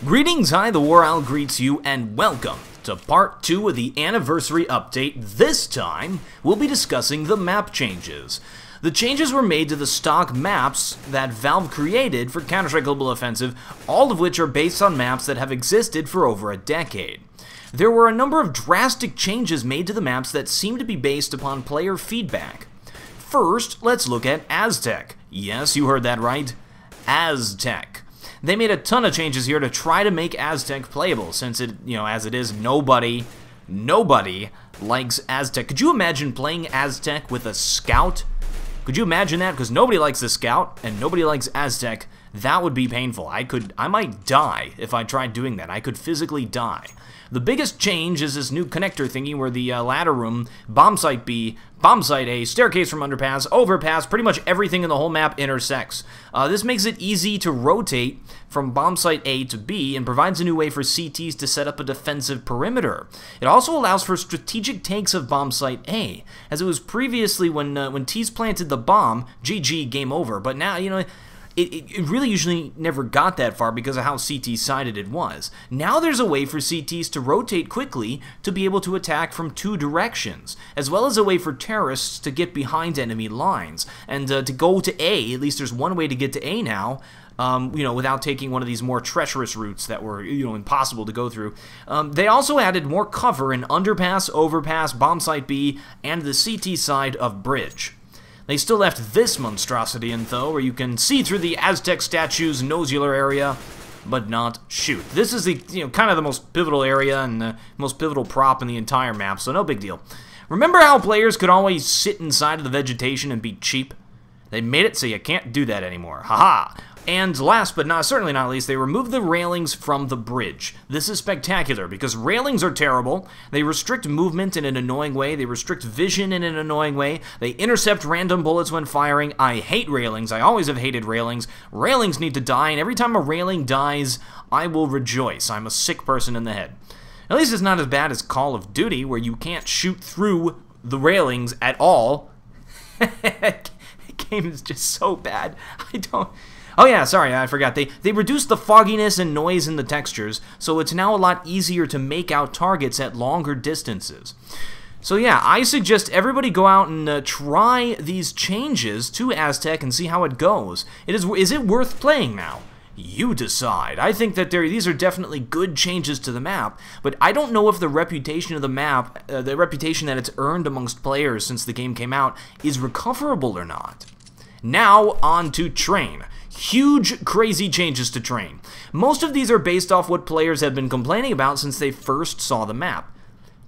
Greetings, TheWarOwl greets you, and welcome to part 2 of the anniversary update. This time, we'll be discussing the map changes. The changes were made to the stock maps that Valve created for Counter-Strike Global Offensive, all of which are based on maps that have existed for over a decade. There were a number of drastic changes made to the maps that seem to be based upon player feedback. First, let's look at Aztec. Yes, you heard that right. Aztec. They made a ton of changes here to try to make Aztec playable, since it, as it is, nobody likes Aztec. Could you imagine playing Aztec with a scout? Could you imagine that? Because nobody likes the scout, and nobody likes Aztec. That would be painful. I might die if I tried doing that. I could physically die. The biggest change is this new connector thingy where the ladder room, bomb site B, bomb site A, staircase from underpass, overpass, pretty much everything in the whole map intersects. This makes it easy to rotate from bomb site A to B and provides a new way for CTs to set up a defensive perimeter. It also allows for strategic takes of bomb site A, as it was previously when T's planted the bomb, GG, game over, but now, it really usually never got that far because of how CT-sided it was. Now there's a way for CTs to rotate quickly to be able to attack from two directions, as well as a way for terrorists to get behind enemy lines. And to go to A, at least there's one way to get to A now, without taking one of these more treacherous routes that were, impossible to go through. They also added more cover in underpass, overpass, bomb site B, and the CT side of bridge. They still left this monstrosity in, though, where you can see through the Aztec statue's nodular area, but not shoot. This is the, kind of the most pivotal area and the most pivotal prop in the entire map, so no big deal. Remember how players could always sit inside of the vegetation and be cheap? They made it so you can't do that anymore. Haha! And last but certainly not least, they removed the railings from the bridge. This is spectacular because railings are terrible. They restrict movement in an annoying way. They restrict vision in an annoying way. They intercept random bullets when firing. I hate railings. I always have hated railings. Railings need to die, and every time a railing dies, I will rejoice. I'm a sick person in the head. At least it's not as bad as Call of Duty, where you can't shoot through the railings at all. The game is just so bad. Oh yeah, sorry, I forgot. They reduced the fogginess and noise in the textures, so it's now a lot easier to make out targets at longer distances. So yeah, I suggest everybody go out and try these changes to Aztec and see how it goes. Is it worth playing now? You decide. I think that these are definitely good changes to the map, but I don't know if the reputation of the map, the reputation that it's earned amongst players since the game came out, is recoverable or not. Now, on to Train. Huge, crazy changes to Train. Most of these are based off what players have been complaining about since they first saw the map.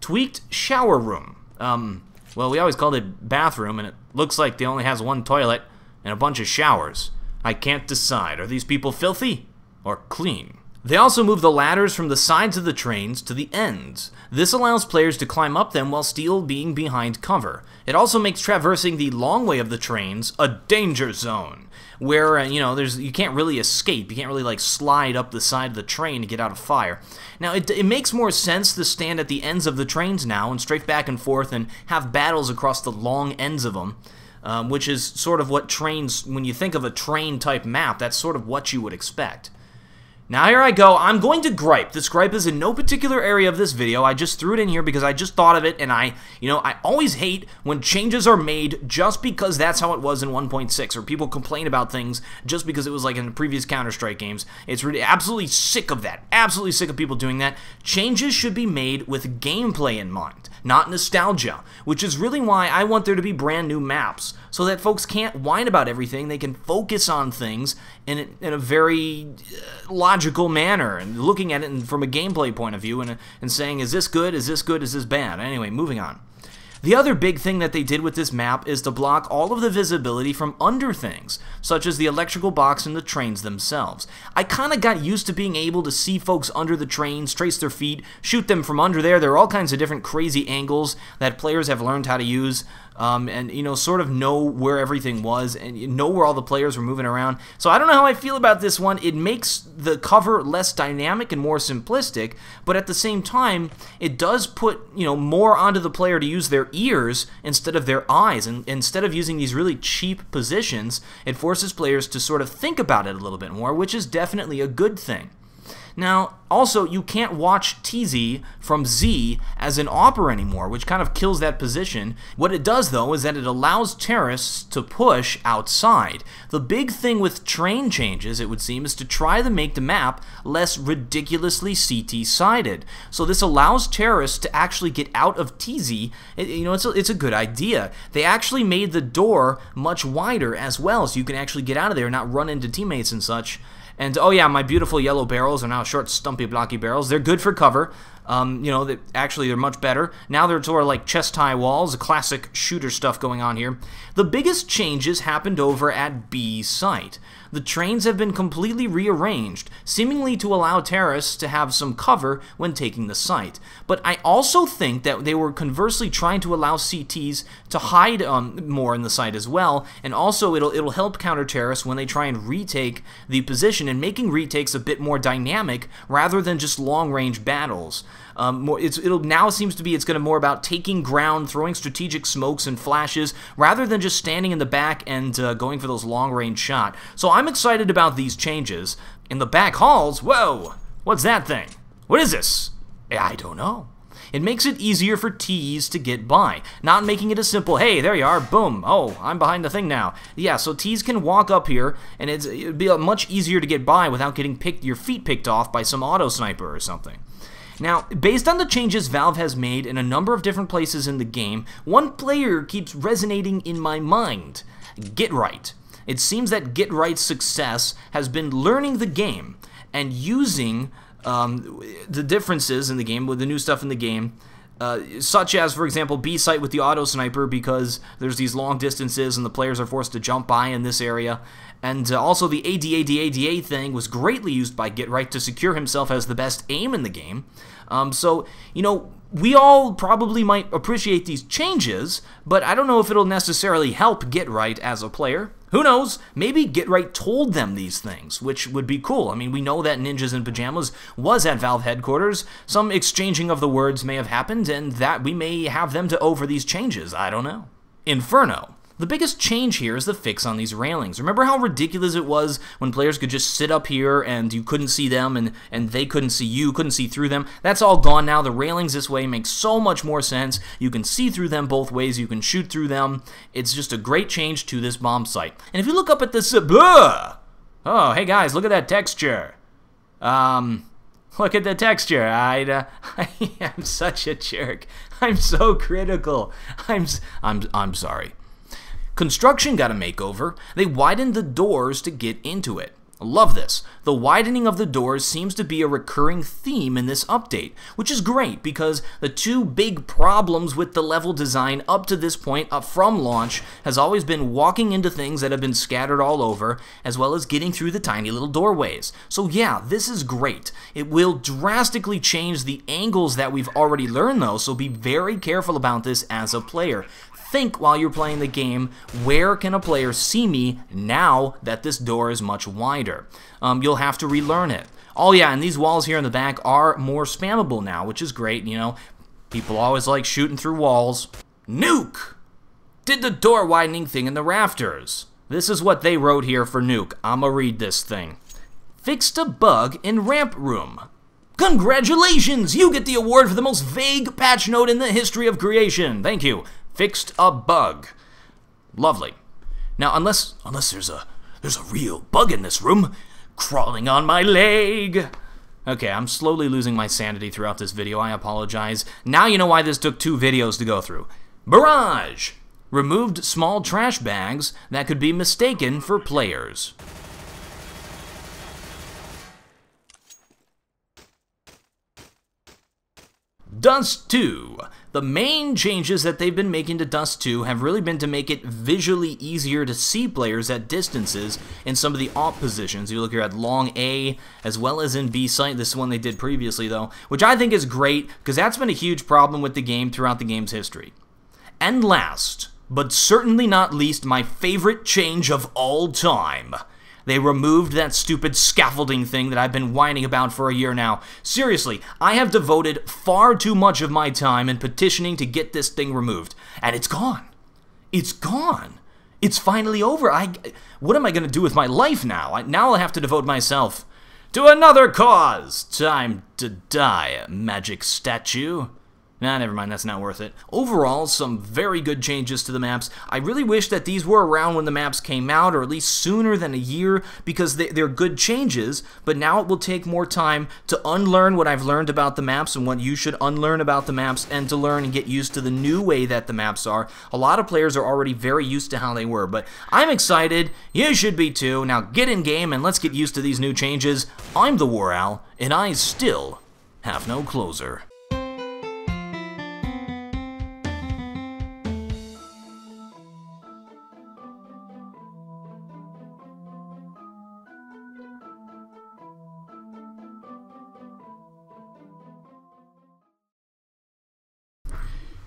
Tweaked shower room. Well, we always called it bathroom, and it looks like they only has one toilet and a bunch of showers. I can't decide. Are these people filthy or clean? They also move the ladders from the sides of the trains to the ends. This allows players to climb up them while still being behind cover. It also makes traversing the long way of the trains a danger zone, where, you can't really escape. You can't really, slide up the side of the train to get out of fire. Now, it makes more sense to stand at the ends of the trains now and strafe back and forth and have battles across the long ends of them, which is sort of what trains, when you think of a train-type map, that's sort of what you would expect. Now here I go. I'm going to gripe. This gripe is in no particular area of this video. I just threw it in here because I just thought of it, and I always hate when changes are made just because that's how it was in 1.6, or people complain about things just because it was like in the previous Counter-Strike games. It's really absolutely sick of that. Absolutely sick of people doing that. Changes should be made with gameplay in mind, not nostalgia, which is really why I want there to be brand new maps, so that folks can't whine about everything. They can focus on things in a very logical manner, and looking at it from a gameplay point of view, and saying, is this good, is this good, is this bad? Anyway, moving on. The other big thing that they did with this map is to block all of the visibility from under things, such as the electrical box and the trains themselves. I kind of got used to being able to see folks under the trains, trace their feet, shoot them from under there. There are all kinds of different crazy angles that players have learned how to use, and sort of know where everything was and know where all the players were moving around. So I don't know how I feel about this one. It makes the cover less dynamic and more simplistic, but at the same time, it does put more onto the player to use their ears instead of their eyes, and instead of using these really cheap positions, it forces players to sort of think about it a little bit more, which is definitely a good thing. Now, also, you can't watch TZ from Z as an AWPer anymore, which kind of kills that position. What it does, though, is that it allows terrorists to push outside. The big thing with train changes, it would seem, is to try to make the map less ridiculously CT-sided. So this allows terrorists to actually get out of TZ. It's a good idea. They actually made the door much wider as well, so you can actually get out of there and not run into teammates and such. And, oh yeah, my beautiful yellow barrels are now short, stumpy, blocky barrels. They're good for cover. Actually, they're much better. Now they're sort of like chest-high walls, classic shooter stuff going on here. The biggest changes happened over at B site. The trains have been completely rearranged, seemingly to allow terrorists to have some cover when taking the site. But I also think that they were conversely trying to allow CTs to hide more in the site as well, and also it'll help counter terrorists when they try and retake the position, and making retakes a bit more dynamic rather than just long-range battles. Now seems to be it's going to more about taking ground, throwing strategic smokes and flashes, rather than just standing in the back and going for those long-range shot. So I'm excited about these changes. In the back halls, whoa, what's that thing? What is this? I don't know. It makes it easier for Ts to get by, not making it a simple, hey, there you are, boom, oh, I'm behind the thing now. Yeah, so Ts can walk up here, and it'd be much easier to get by without getting your feet picked off by some auto sniper or something. Now, based on the changes Valve has made in a number of different places in the game, one player keeps resonating in my mind: GetRight. It seems that GetRight's success has been learning the game and using the differences in the game with the new stuff in the game, such as, for example, B site with the auto sniper, because there's these long distances and the players are forced to jump by in this area. And also the ADA thing was greatly used by GetRight to secure himself as the best aim in the game. So, we all probably might appreciate these changes, but I don't know if it'll necessarily help GetRight as a player. Who knows? Maybe GetRight told them these things, which would be cool. I mean, we know that Ninjas in Pajamas was at Valve headquarters. Some exchanging of the words may have happened, and that we may have them to over these changes. I don't know. Inferno. The biggest change here is the fix on these railings. Remember how ridiculous it was when players could just sit up here and you couldn't see them and they couldn't see you, couldn't see through them? That's all gone now. The railings this way make so much more sense. You can see through them both ways. You can shoot through them. It's just a great change to this bomb site. And if you look up at this... oh, hey guys, look at that texture. Look at the texture. I am such a jerk. I'm so critical. I'm sorry. Construction got a makeover. They widened the doors to get into it. Love this. The widening of the doors seems to be a recurring theme in this update, which is great because the two big problems with the level design up to this point, from launch, has always been walking into things that have been scattered all over, as well as getting through the tiny little doorways. So yeah, this is great. It will drastically change the angles that we've already learned though, so be very careful about this as a player. Think while you're playing the game, where can a player see me now that this door is much wider? You'll have to relearn it. Oh yeah, and these walls here in the back are more spammable now, which is great, People always like shooting through walls. Nuke! Did the door widening thing in the rafters. This is what they wrote here for Nuke. I'ma read this thing. Fixed a bug in ramp room. Congratulations! You get the award for the most vague patch note in the history of creation. Thank you. Fixed a bug. Lovely. Now, unless there's a real bug in this room, crawling on my leg. Okay, I'm slowly losing my sanity throughout this video. I apologize. Now you know why this took 2 videos to go through. Barrage. Removed small trash bags that could be mistaken for players. Dust 2. The main changes that they've been making to Dust 2 have really been to make it visually easier to see players at distances in some of the AWP positions. You look here at long A as well as in B site. This is one they did previously though, which I think is great because that's been a huge problem with the game throughout the game's history. And last, but certainly not least, my favorite change of all time. They removed that stupid scaffolding thing that I've been whining about for a year now. Seriously, I have devoted far too much of my time in petitioning to get this thing removed. And it's gone. It's gone. It's finally over. What am I going to do with my life now? Now I'll have to devote myself To another cause! Time to die, magic statue. Nah, never mind, that's not worth it. Overall, some very good changes to the maps. I really wish that these were around when the maps came out, or at least sooner than a year, because they're good changes, but now it will take more time to unlearn what I've learned about the maps and what you should unlearn about the maps, and to learn and get used to the new way that the maps are. A lot of players are already very used to how they were, but I'm excited. You should be too. Now get in game and let's get used to these new changes. I'm TheWarOwl, and I still have no closer.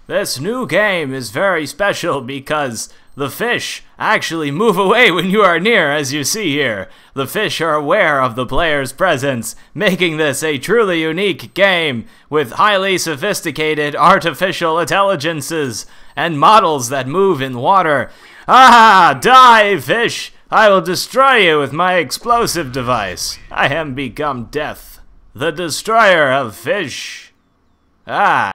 This new game is very special because the fish actually move away when you are near, as you see here. The fish are aware of the player's presence, making this a truly unique game with highly sophisticated artificial intelligences and models that move in water. Ah, die, fish! I will destroy you with my explosive device. I am become death, the destroyer of fish. Ah.